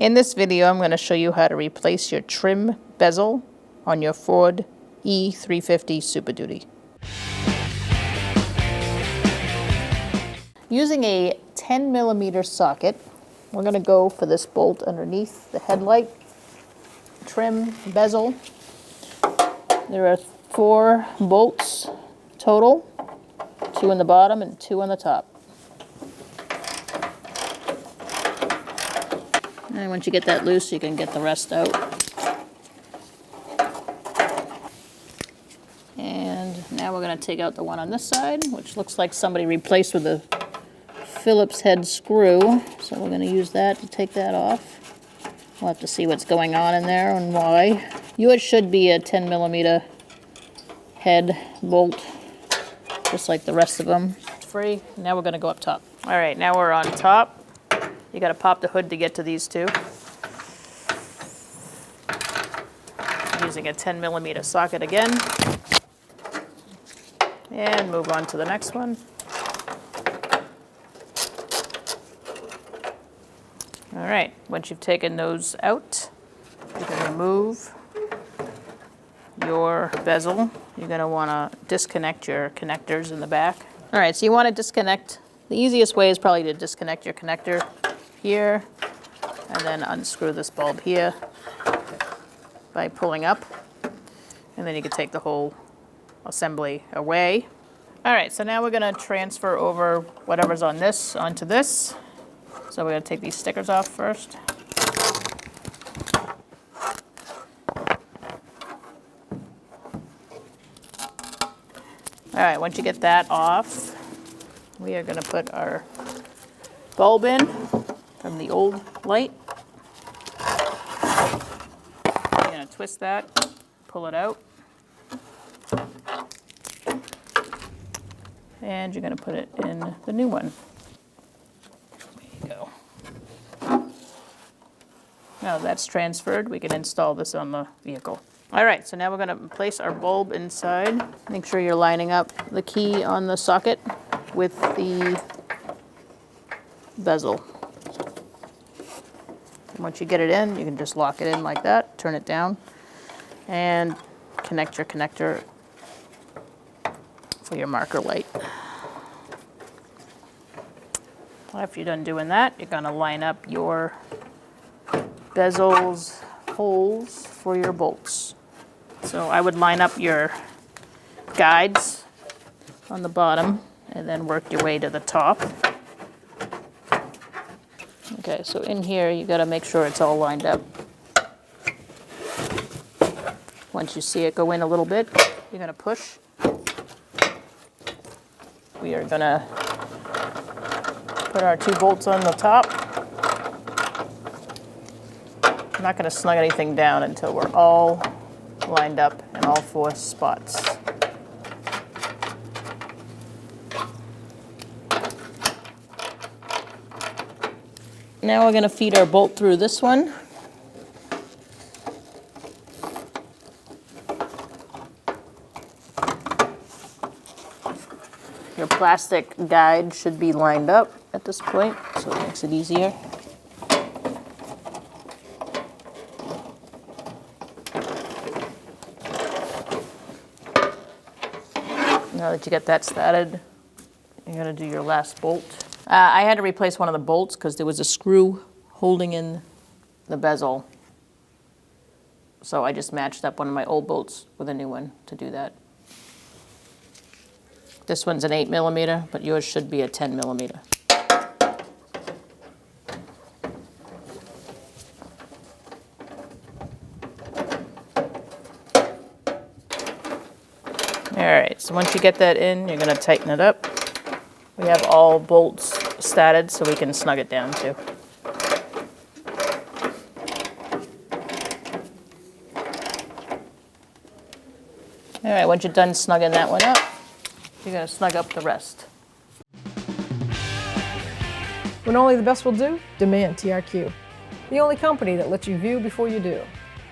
In this video, I'm going to show you how to replace your trim bezel on your Ford E-350 Super Duty. Using a 10mm socket, we're going to go for this bolt underneath the headlight trim bezel. There are 4 bolts total, 2 on the bottom and 2 on the top. And once you get that loose, you can get the rest out. And now we're going to take out the one on this side, which looks like somebody replaced with a Phillips head screw. So we're going to use that to take that off. We'll have to see what's going on in there and why. Yours should be a 10mm head bolt, just like the rest of them. It's free. Now we're going to go up top. All right, now we're on top. You got to pop the hood to get to these two. Using a 10mm socket again. And move on to the next one. All right, once you've taken those out, you can remove your bezel. You're going to want to disconnect your connectors in the back. All right, so you want to disconnect. The easiest way is probably to disconnect your connector here and then unscrew this bulb here by pulling up, and then you can take the whole assembly away. All right, so now we're going to transfer over whatever's on this onto this. So we're going to take these stickers off first. All right, once you get that off, we are going to put our bulb in from the old light. You're going to twist that, pull it out, and you're going to put it in the new one. There you go. Now that's transferred, we can install this on the vehicle. All right, so now we're going to place our bulb inside. Make sure you're lining up the key on the socket with the bezel. Once you get it in, you can just lock it in like that, turn it down, and connect your connector for your marker light. After you're done doing that, you're going to line up your bezel's holes for your bolts. So I would line up your guides on the bottom and then work your way to the top. Okay, so in here, you got to make sure it's all lined up. Once you see it go in a little bit, you're going to push. We are going to put our 2 bolts on the top. I'm not going to snug anything down until we're all lined up in all 4 spots. Now we're going to feed our bolt through this one. Your plastic guide should be lined up at this point, so it makes it easier. Now that you get that started, you're going to do your last bolt. I had to replace one of the bolts because there was a screw holding in the bezel. So I just matched up one of my old bolts with a new one to do that. This one's an 8mm, but yours should be a 10mm. All right, so once you get that in, you're going to tighten it up. We have all bolts started, so we can snug it down too. All right, once you're done snugging that one up, you're going to snug up the rest. When only the best will do, demand TRQ. The only company that lets you view before you do.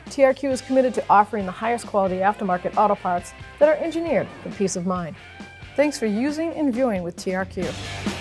TRQ is committed to offering the highest quality aftermarket auto parts that are engineered for peace of mind. Thanks for using and viewing with TRQ.